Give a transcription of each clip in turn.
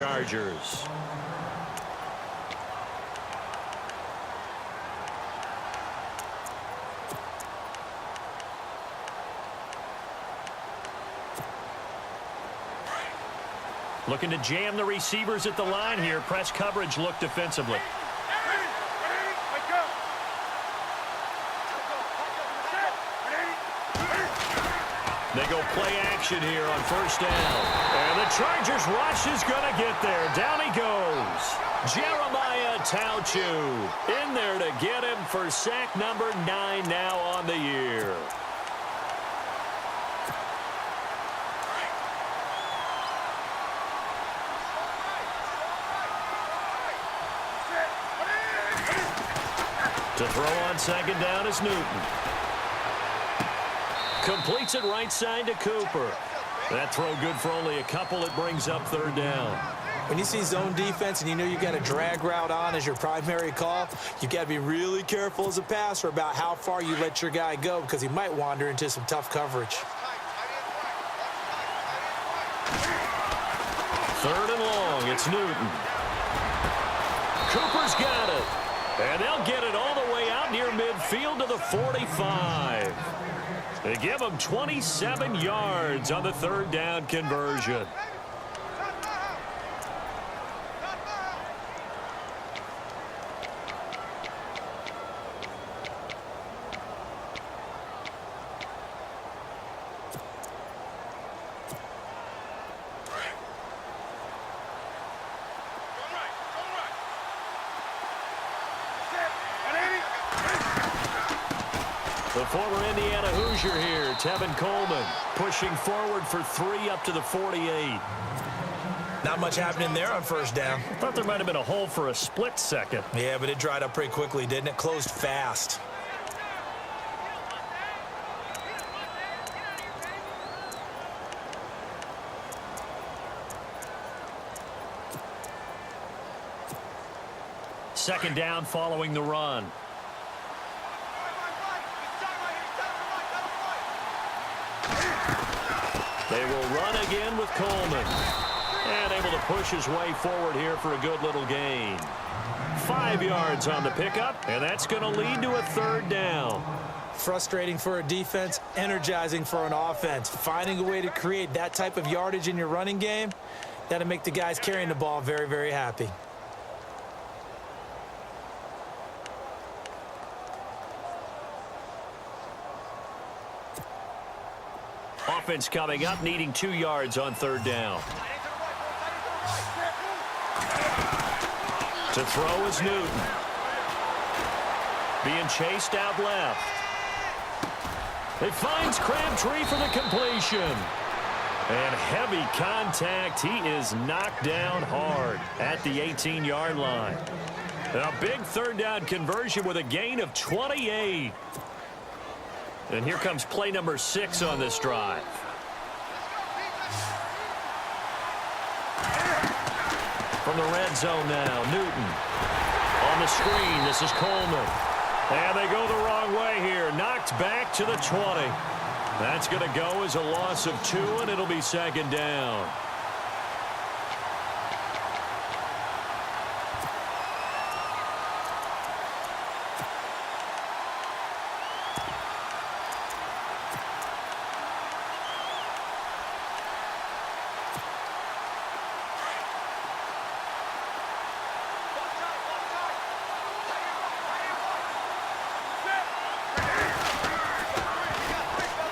Chargers. Looking to jam the receivers at the line here. Press coverage look defensively. They go play action here on first down. And the Chargers rush is going to get there. Down he goes. Jeremiah Tauchu in there to get him for sack number 9 now on the year. To throw on second down is Newton. Completes it right side to Cooper. That throw good for only a couple. It brings up third down. When you see zone defense and you know you got a drag route on as your primary call, you got to be really careful as a passer about how far you let your guy go because he might wander into some tough coverage. Third and long. It's Newton. Cooper's got it. And they'll get it all the way out near midfield to the 45. They give him 27 yards on the third down conversion. The former Indiana Hoosier here, Tevin Coleman, pushing forward for 3 up to the 48. Not much happening there on first down. Thought there might have been a hole for a split second. Yeah, but it dried up pretty quickly, didn't it? Closed fast. Second down following the run. They will run again with Coleman. And able to push his way forward here for a good little gain. 5 yards on the pickup, and that's going to lead to a third down. Frustrating for a defense, energizing for an offense. Finding a way to create that type of yardage in your running game, that'll make the guys carrying the ball very, very happy. Offense coming up, needing 2 yards on third down. To throw is Newton. Being chased out left. It finds Crabtree for the completion. And heavy contact. He is knocked down hard at the 18-yard line. A big third down conversion with a gain of 28. And here comes play number 6 on this drive. From the red zone now, Newton. On the screen, this is Coleman. And they go the wrong way here. Knocked back to the 20. That's going to go as a loss of 2, and it'll be second down.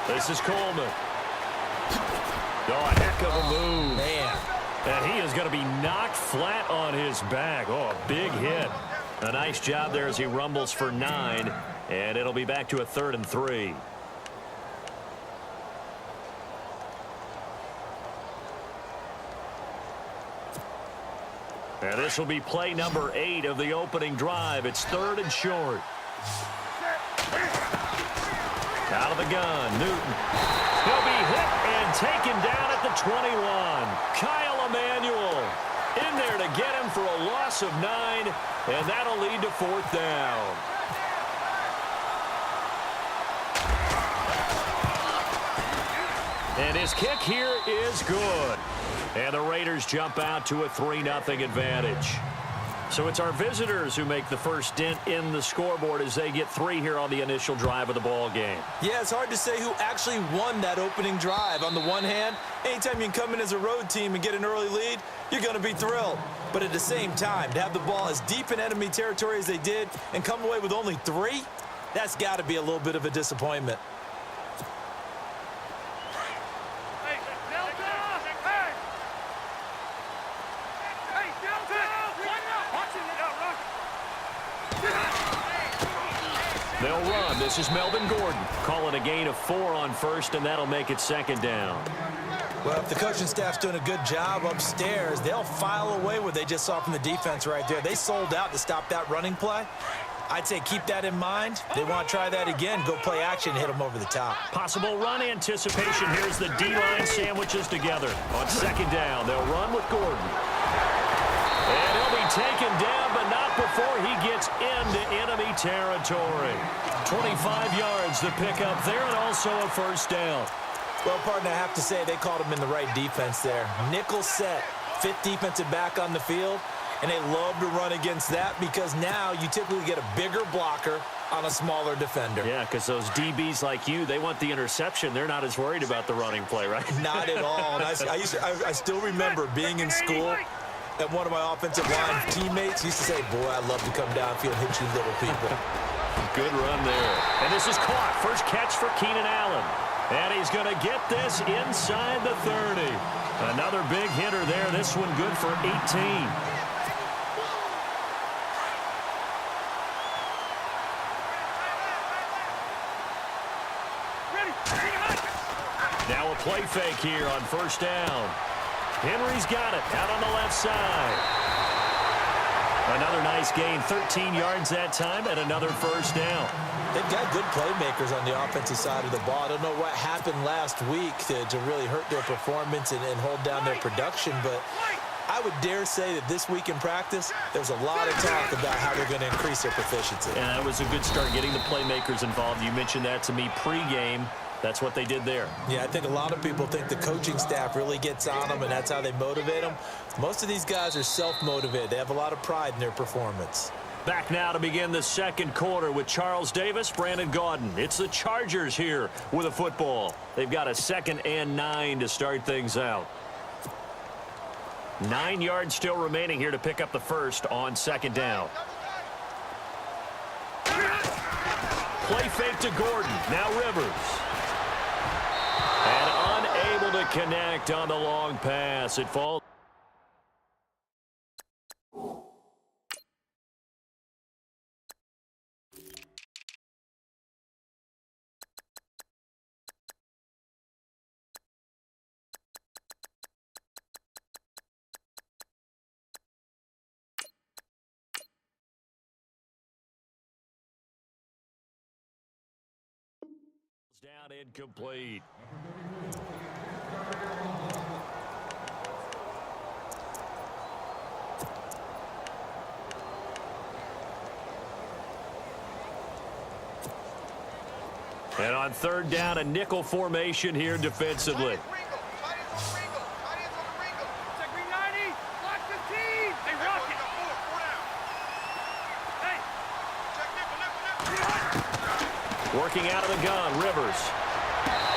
This is Coleman. Oh, a heck of a move. Man. And he is going to be knocked flat on his back. Oh, a big hit. A nice job there as he rumbles for 9. And it'll be back to a 3rd and 3. And this will be play number 8 of the opening drive. It's 3rd and short. Out of the gun, Newton. He'll be hit and taken down at the 21. Kyle Emanuel in there to get him for a loss of 9, and that'll lead to 4th down. And his kick here is good. And the Raiders jump out to a 3-0 advantage. So it's our visitors who make the first dent in the scoreboard as they get 3 here on the initial drive of the ball game. Yeah, it's hard to say who actually won that opening drive. On the one hand, anytime you can come in as a road team and get an early lead, you're going to be thrilled. But at the same time, to have the ball as deep in enemy territory as they did and come away with only 3, that's got to be a little bit of a disappointment. They'll run. This is Melvin Gordon calling a gain of 4 on first, and that'll make it 2nd down. Well, if the coaching staff's doing a good job upstairs, they'll file away what they just saw from the defense right there. They sold out to stop that running play. I'd say keep that in mind. They want to try that again. Go play action and hit them over the top. Possible run anticipation. Here's the D-line sandwiches together. On 2nd down, they'll run with Gordon. And he'll be taken down, but not before he gets into enemy territory. 25 yards to pick up there, and also a 1st down. Well, partner, I have to say they called him in the right defense there. Nickel set, 5th defensive back on the field, and they love to run against that because now you typically get a bigger blocker on a smaller defender. Yeah, because those DBs like you, they want the interception. They're not as worried about the running play, right? Not at all. And I still remember being in school, and one of my offensive line teammates used to say, boy, I'd love to come downfield and hit you little people. Good run there. And this is caught. First catch for Keenan Allen. And he's going to get this inside the 30. Another big hitter there. This one good for 18. Now a play fake here on 1st down. Henry's got it out on the left side. Another nice gain, 13 yards that time, and another 1st down. They've got good playmakers on the offensive side of the ball. I don't know what happened last week to really hurt their performance and hold down their production, but I would dare say that this week in practice, there's a lot of talk about how they're going to increase their proficiency. And that was a good start, getting the playmakers involved. You mentioned that to me pregame. That's what they did there. Yeah, I think a lot of people think the coaching staff really gets on them, and that's how they motivate them. Most of these guys are self-motivated. They have a lot of pride in their performance. Back now to begin the 2nd quarter with Charles Davis, Brandon Gaudin. It's the Chargers here with a football. They've got a 2nd and 9 to start things out. 9 yards still remaining here to pick up the 1st on 2nd down. Play fake to Gordon. Now Rivers. And unable to connect on the long pass. It falls. Down incomplete. And on 3rd down, a nickel formation here defensively. Working out of the gun, Rivers.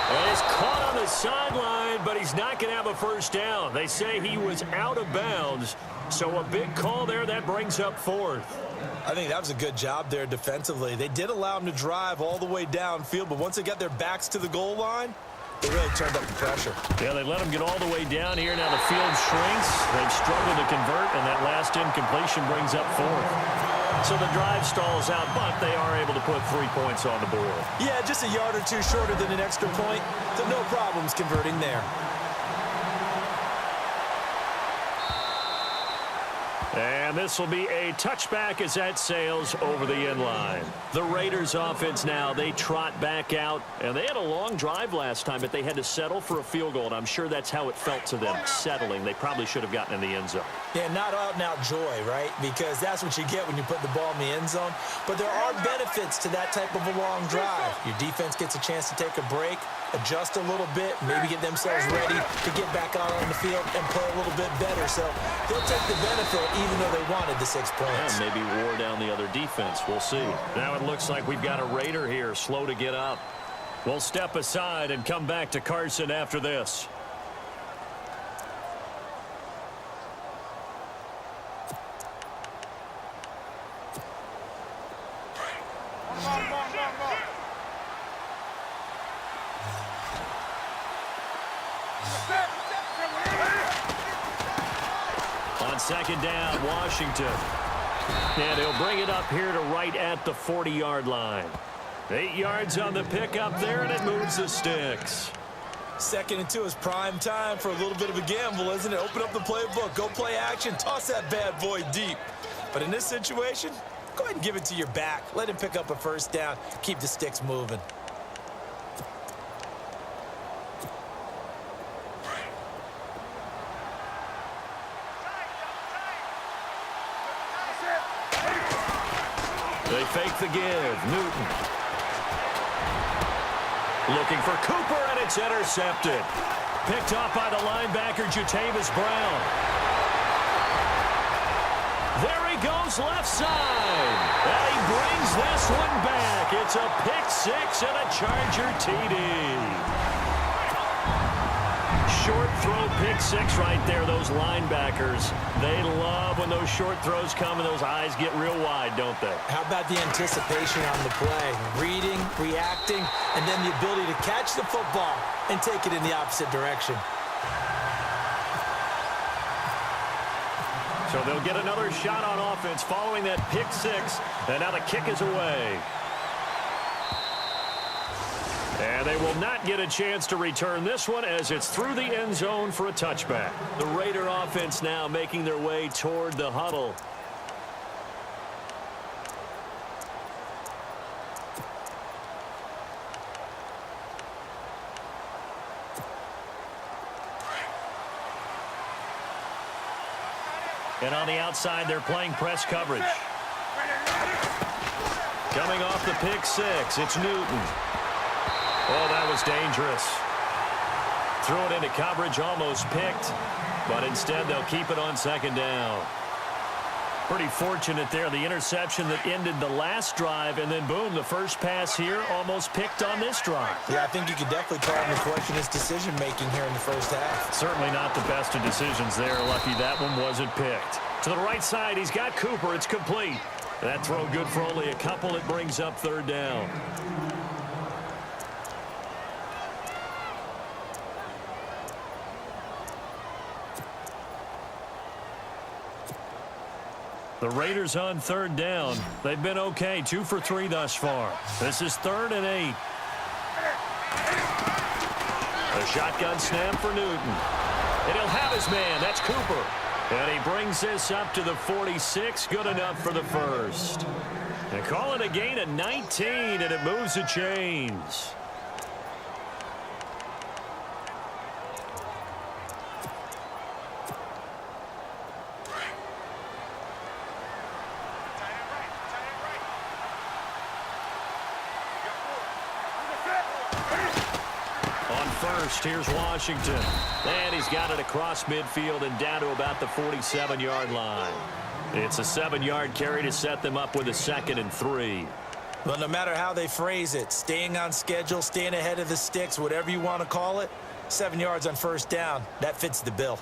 And it's caught on the sideline, but he's not going to have a 1st down. They say he was out of bounds, so a big call there that brings up 4th. I think that was a good job there defensively. They did allow him to drive all the way downfield, but once they got their backs to the goal line, they really turned up the pressure. Yeah, they let him get all the way down here. Now the field shrinks. They've struggled to convert, and that last incompletion brings up 4th. So the drive stalls out, but they are able to put 3 points on the board. Yeah, just a yard or two shorter than an extra point, so no problems converting there. And this will be a touchback as that sails over the end line. The Raiders offense now, they trot back out. And they had a long drive last time, but they had to settle for a field goal. And I'm sure that's how it felt to them, settling. They probably should have gotten in the end zone. Yeah, not out and out joy, right? Because that's what you get when you put the ball in the end zone. But there are benefits to that type of a long drive. Your defense gets a chance to take a break, adjust a little bit, maybe get themselves ready to get back out on the field and play a little bit better. So they'll take the benefit even though they wanted the 6 points. Yeah, maybe wore down the other defense. We'll see. Now it looks like we've got a Raider here, slow to get up. We'll step aside and come back to Carson after this. On second down, Washington. And he'll bring it up here to right at the 40-yard line. 8 yards on the pickup there, and it moves the sticks. 2nd and 2 is prime time for a little bit of a gamble, isn't it? Open up the playbook, go play action, toss that bad boy deep. But in this situation, go ahead and give it to your back. Let him pick up a first down, keep the sticks moving. They fake the give. Newton. Looking for Cooper, and it's intercepted. Picked off by the linebacker, Jatavis Brown. There he goes, left side. And he brings this one back. It's a pick six and a Charger TD. Short throw pick six right there. Those linebackers, they love when those short throws come and those eyes get real wide, don't they? How about the anticipation on the play? Reading, reacting, and then the ability to catch the football and take it in the opposite direction. So they'll get another shot on offense following that pick six, and now the kick is away. And they will not get a chance to return this one as it's through the end zone for a touchback. The Raider offense now making their way toward the huddle. And on the outside, they're playing press coverage. Coming off the pick six, it's Newton. Oh, that was dangerous. Threw it into coverage, almost picked, but instead they'll keep it on second down. Pretty fortunate there, the interception that ended the last drive, and then boom, the first pass here almost picked on this drive. Yeah, I think you could definitely call him to question his decision-making here in the first half. Certainly not the best of decisions there. Lucky that one wasn't picked. To the right side, he's got Cooper. It's complete. That throw good for only a couple. It brings up third down. The Raiders on third down. They've been okay, 2 for 3 thus far. This is 3rd and 8. A shotgun snap for Newton. And he'll have his man. That's Cooper. And he brings this up to the 46. Good enough for the first. And call it a gain of 19, and it moves the chains. Here's Washington. And he's got it across midfield and down to about the 47-yard line. It's a 7-yard carry to set them up with a 2nd and 3. Well, no matter how they phrase it, staying on schedule, staying ahead of the sticks, whatever you want to call it, 7 yards on first down, that fits the bill.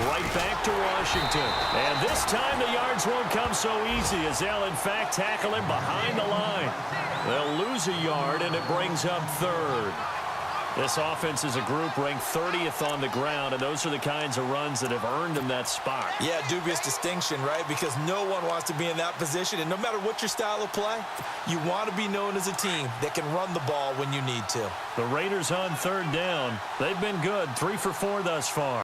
Right back to Washington. And this time the yards won't come so easy as they'll, in fact, tackle him behind the line. They'll lose a yard, and it brings up third. This offense is a group ranked 30th on the ground, and those are the kinds of runs that have earned them that spot. Yeah, dubious distinction, right? Because no one wants to be in that position, and no matter what your style of play, you want to be known as a team that can run the ball when you need to. The Raiders on third down. They've been good, 3 for 4 thus far.